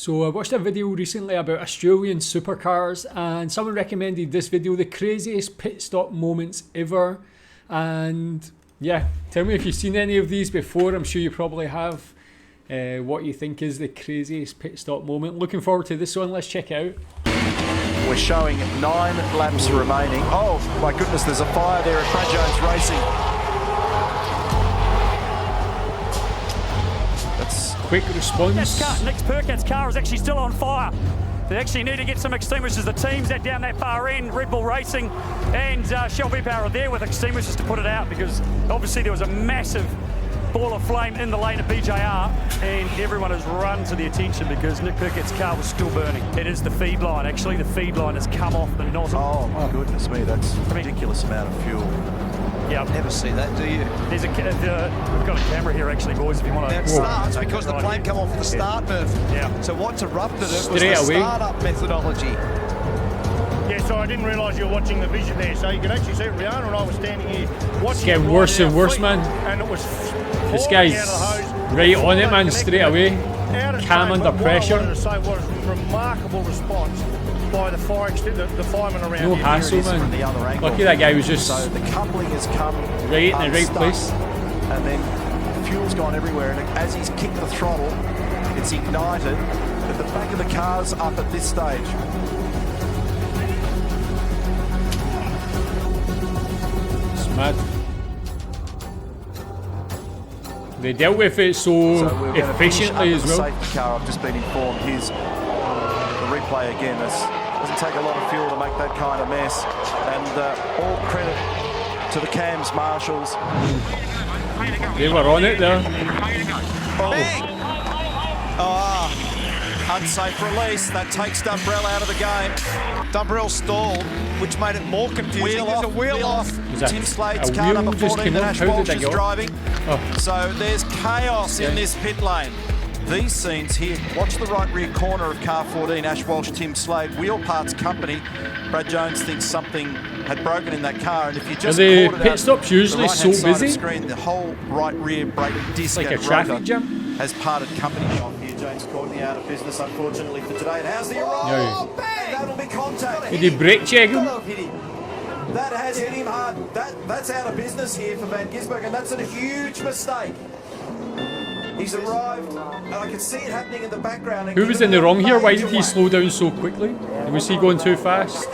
So I watched a video recently about Australian Supercars and someone recommended this video, the craziest pit stop moments ever. And yeah, tell me if you've seen any of these before. I'm sure you probably have. What you think is the craziest pit stop moment. Looking forward to this one. Let's check it out. We're showing 9 laps remaining. Oh my goodness, there's a fire there at Brad Jones Racing. Quick response. Nick Percat's car is actually still on fire. They actually need to get some extinguishers. The teams that down that far end, Red Bull Racing and Shell V-Power are there with extinguishers to put it out, because obviously there was a massive ball of flame in the lane of BJR and everyone has run to the attention because Nick Percat's car was still burning. It is the feed line. Actually, the feed line has come off the nozzle. Oh my goodness me, that's a ridiculous amount of fuel. Yeah, never see that, do you? There's we've got a camera here actually, boys, if you want to. It starts because the flame come off the start berth. Yeah. So what's erupted it was the start-up methodology. Yeah, so I didn't realise you were watching the vision there. So you could actually see Rihanna and I was standing here watching. It's getting worse and worse, man. And it was this guy's right on it, man, straight away. Calm under pressure. I wanted to say what a remarkable response by the fire the firemen around no here. hassle, man. Lucky that guy was just so the coupling has come right in the right place. And then fuel's gone everywhere, and as he's kicked the throttle, it's ignited, but the back of the car's up at this stage. It's mad. They dealt with it so efficiently as well. The safety car, I've just been informed, here's the replay again. Doesn't take a lot of fuel to make that kind of mess, and all credit to the CAMS marshals. They were on it there. Unsafe release. That takes Dumbrell out of the game. Dumbrell stalled, which made it more confusing. There's a wheel off. Tim Slade's car number 14 that Ash Walsh is driving. So there's chaos in this pit lane. These scenes here, watch the right rear corner of car 14, Ash Walsh, Tim Slade, Wheel Parts Company. Brad Jones thinks something had broken in that car, and if you just the pit stops usually so busy. Screen, the whole right rear brake disc like a traffic jam has parted company shop here. James Courtney out of business, unfortunately, for today. And how's the arrival? Oh, bang! That'll be contact. Did he brake check him? That has hit him hard. That's out of business here for Van Gisbergen, and that's a huge mistake. He's arrived, and I can see it happening in the background. Who was in the wrong here? Why did he slow down so quickly? Was he going too fast?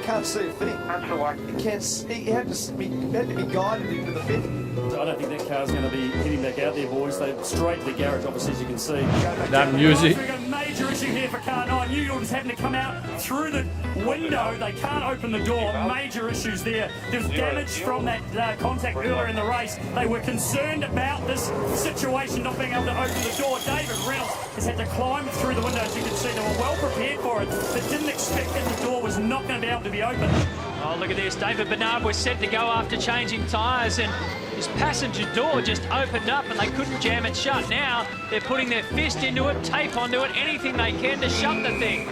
Can't see a thing. He had to be guided into the pit. I don't think that car's going to be hitting back out there, boys. They've straight to the garage, obviously, as you can see. That music. We've got a major issue here for car 9. New York's having to come out through the window. They can't open the door. Major issues there. There's damage from that contact earlier in the race. They were concerned about this situation, not being able to open the door. David Reynolds has had to climb through the window, as you can see. They were well prepared for it, but didn't expect that the door was not going to be able to be opened. Oh, look at this. David Bernard was set to go after changing tyres, and his passenger door just opened up and they couldn't jam it shut. Now they're putting their fist into it, tape onto it, anything they can to shut the thing.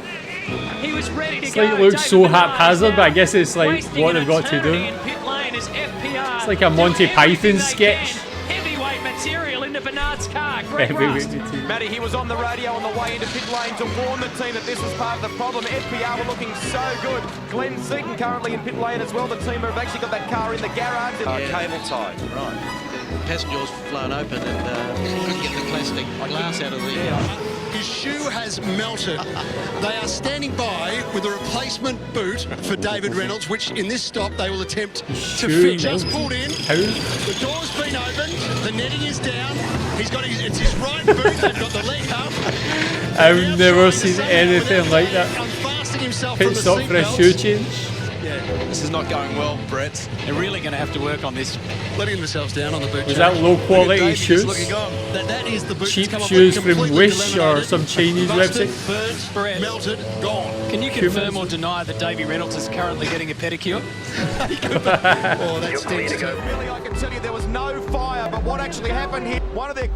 He was ready to go. It looks so haphazard, but I guess it's like what they've got to do. It's like a Monty Python sketch. Heavyweight material into Bernard's car. Matty, he was on the radio on the way into pit lane to warn the team that this was part of the problem. FPR were looking so good. Glenn Seaton currently in pit lane as well. The team have actually got that car in the garage. Cable tied, right. The passenger was flown open and couldn't get the plastic glass out of the... His shoe has melted. They are standing by with a replacement boot for David Reynolds, which in this stop they will attempt to fix. Just pulled in. The door's been opened. The netting is down. He's got it's his right boot. They've got the leg up. I've never seen anything like that. Unfastening himself Pit stop for a shoe change. Yeah, this is not going well, Brett. They're really going to have to work on this. Letting themselves down on the boot. Was that low quality shoes? That is the boot. Cheap shoes from Wish or some Chinese website. Brett, melted, gone. Can you confirm or deny that Davey Reynolds is currently getting a pedicure? Oh, that stinks. Really, I can tell you there was no fire, but what actually happened here, one of the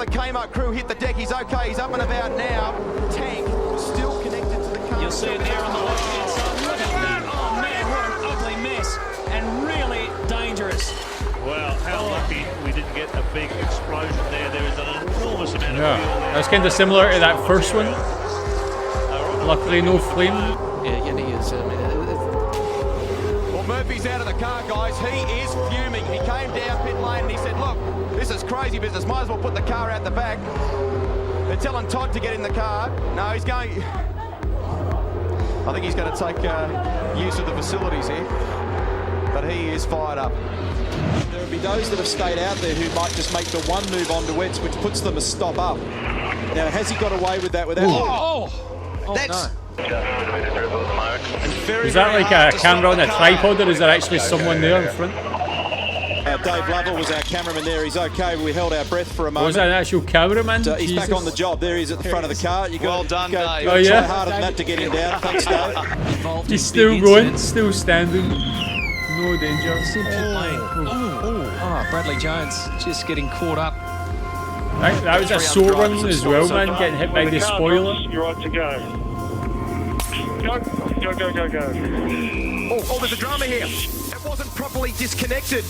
Kmart crew hit the deck. He's okay, he's up and about now. Tank still connected to the car. You'll see it there on the left-hand side. Look at that. Oh, man, what an ugly mess. And really dangerous. Well, how lucky we didn't get a big explosion there. There is an Yeah, that's kind of similar to that first one. Luckily, no flame. Yeah, he is. Well, Murphy's out of the car, guys. He is fuming. He came down pit lane and he said, look, this is crazy business. Might as well put the car out the back. They're telling Todd to get in the car. No, he's going... I think he's going to take use of the facilities here. But he is fired up. There will be those that have stayed out there who might just make the one move onto wets, which puts them a stop up. Now, has he got away with that without... Oh, that's... no. Is that like a camera on a tripod, or is there actually someone there in front? Dave Lovell was our cameraman there. He's okay. We held our breath for a moment. Was that an actual cameraman? He's back on the job. There he is at the front of the car. You well done, Dave. Try harder than that to get him down. Thanks, Dave. He's still going, still standing. No danger. Oh, Bradley Jones just getting caught up. That was a sore one as well, man. Getting hit by the spoiler. You're right to go. Go. Oh, there's a drama here. It wasn't properly disconnected.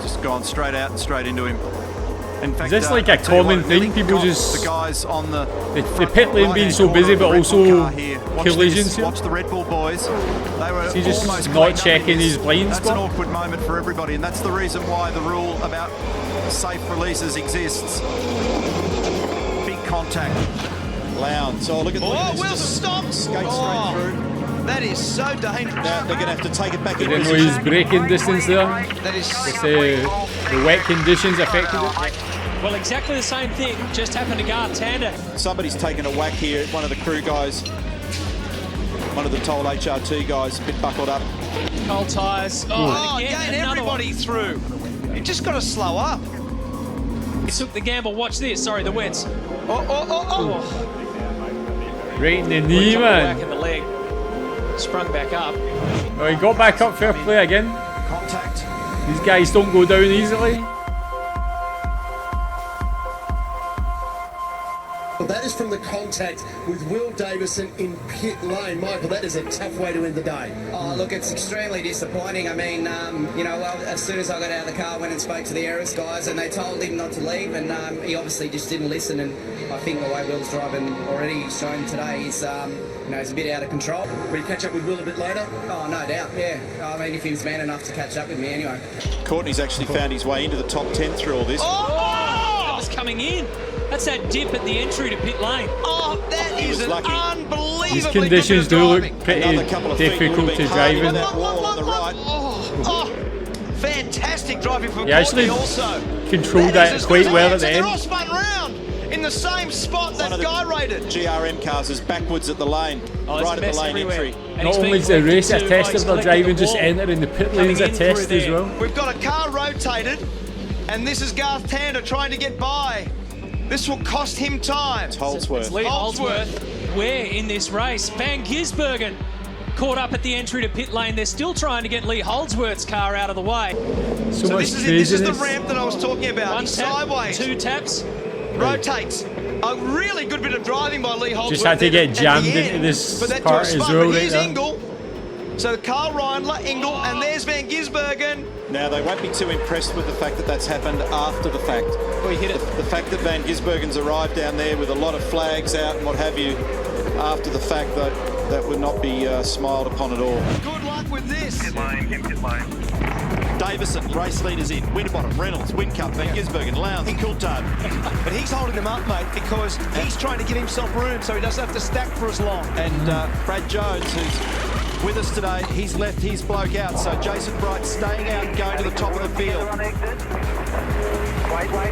Just gone straight out and straight into him. In fact, is this like a common thing? People just... The guys on the pit lane being so busy, but also collisions here. Watch the Red Bull boys. They were Is he just almost not checking his blind That's spot? an awkward moment for everybody, and that's the reason why the rule about safe releases exists. Big contact. Lounge. So look at Will stop! Skate straight through. That is so dangerous. Now they're going to have to take it back in. I didn't know his braking distance there. That is... The wet conditions affected it. Well, exactly the same thing just happened to Garth Tander. Somebody's taken a whack here. One of the crew guys, one of the Toll HRT guys, a bit buckled up. Cold tyres. Oh, again everybody through. You just got to slow up. He took the gamble. Watch this. Sorry, the wets. Right in the knee, man. Back in the leg. Sprung back up. Oh, he got back up, fair play again. Contact. These guys don't go down easily. Well, that is from the contact with Will Davison in pit lane. Michael, that is a tough way to end the day. Oh, look, it's extremely disappointing. I mean, as soon as I got out of the car, I went and spoke to the egress guys, and they told him not to leave, and he obviously just didn't listen. And I think the way Will's driving already shown today is, he's a bit out of control. Will you catch up with Will a bit later? Oh, no doubt, yeah. I mean, if he was man enough to catch up with me anyway. Courtney's actually found his way into the top 10 through all this. That was coming in. That's that dip at the entry to pit lane. Oh, that is an unbelievably These conditions do look pretty difficult to drive in. Fantastic driving from He actually also controlled that quite well at the end. Ross spun round in the same spot that guy rated. GRM cars is backwards at the lane, right at the lane entry. Not only is the race a test of their driving, just entering the pit lane's a test as well. We've got a car rotated, and this is Garth Tander trying to get by. This will cost him time. It's Holdsworth. Lee Holdsworth. Where in this race? Van Gisbergen caught up at the entry to pit lane. They're still trying to get Lee Holdsworth's car out of the way. So much this is the ramp that I was talking about. One He's tap, sideways. 2 taps. Rotates. A really good bit of driving by Lee Holdsworth. Just had to get jammed into this part as well right there. Ingle. So Carl Reindler, Ingle, and there's Van Gisbergen. Now, they won't be too impressed with the fact that that's happened after the fact. We hit it. The fact that Van Gisbergen's arrived down there with a lot of flags out and what have you, after the fact, that would not be smiled upon at all. Good luck with this. Get lane. Davison, race leaders in. Winterbottom, Reynolds, Whincup, Van Gisbergen, Lowndes, Coulthard. But he's holding them up, mate, because he's trying to give himself room so he doesn't have to stack for as long. And Brad Jones, who's with us today, he's left his bloke out. So Jason Bright staying out and going to the top of the field. Wait, go.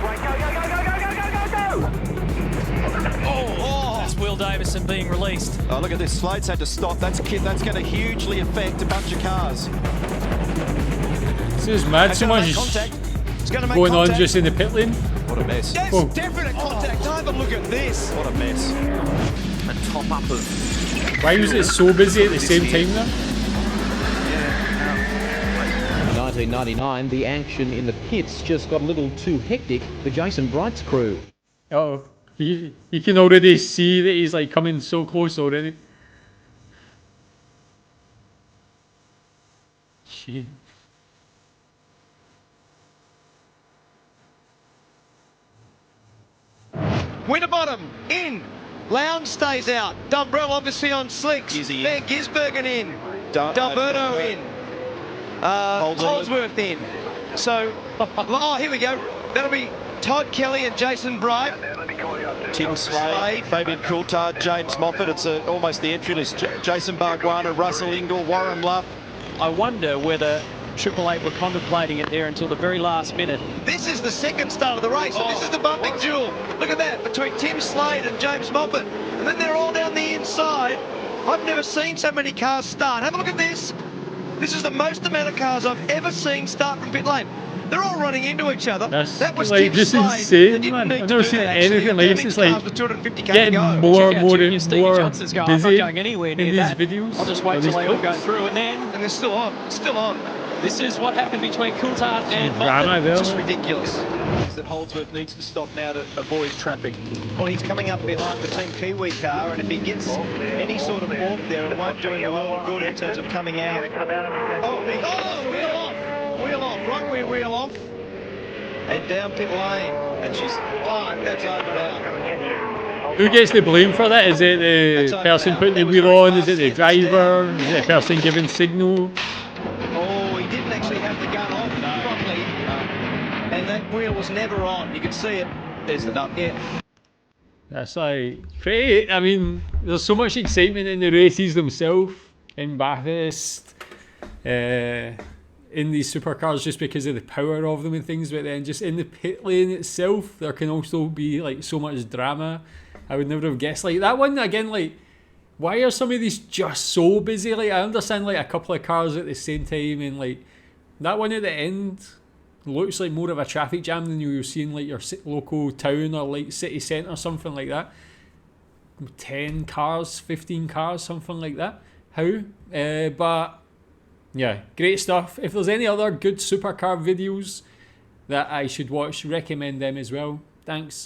That's Will Davison being released. Oh, look at this. Slade's had to stop. That's going to hugely affect a bunch of cars. This is mad. So much going on just in the pit lane. What a mess. Yes, definite contact. Have a look at this. What a mess. A top up of... Why was it so busy at the same time now? 1999, the action in the pits just got a little too hectic for Jason Bright's crew. Oh, you can already see that he's like coming so close already. Shit. Winterbottom in. Lowndes stays out. Dumbrell obviously on slicks. Van Gisbergen in. Dalberto in. Holdsworth in. So, oh, here we go. That'll be Todd Kelly and Jason Bright. Tim Slade, Fabian Coulthard, James Moffat. It's almost the entry list. Jason Barguana, Russell Ingall, Warren Luff. I wonder whether Triple Eight were contemplating it there until the very last minute. This is the second start of the race. And this is the bumping duel. Look at that, between Tim Slade and James Moffat. And then they're all down the inside. I've never seen so many cars start. Have a look at this. This is the most amount of cars I've ever seen start from pit lane. They're all running into each other. That was like just insane, man. I've never seen anything like this. It's like getting more and more busy going anywhere near in these that. videos. I'll just wait till they all go through, and they're still on. Still on. This is what happened between Coulthard and Moffat. Just ridiculous. That Holdsworth needs to stop now to avoid traffic. Well, he's coming up behind the Team Kiwi car, and if he gets any sort of warmth there, it won't do him a world of good in terms of coming out. Oh, wheel off! Wheel off, right rear wheel off. And down pit lane. And she's, that's over now. Who gets the blame for that? Is it the person putting the wheel on? Is it the driver? Is it the person giving signal? Oh, he didn't actually have the gun on properly. And that wheel was never on. You can see it. There's the nut, yeah. That's like pretty. I mean, there's so much excitement in the races themselves, in Bathurst, in these supercars, just because of the power of them and things. But then just in the pit lane itself, there can also be like so much drama. I would never have guessed. Like that one again, like why are some of these just so busy? Like I understand like a couple of cars at the same time, and like that one at the end looks like more of a traffic jam than you were seeing like your local town or like city centre or something like that. 10 cars, 15 cars, something like that. How? But yeah, great stuff. If there's any other good supercar videos that I should watch, recommend them as well. Thanks.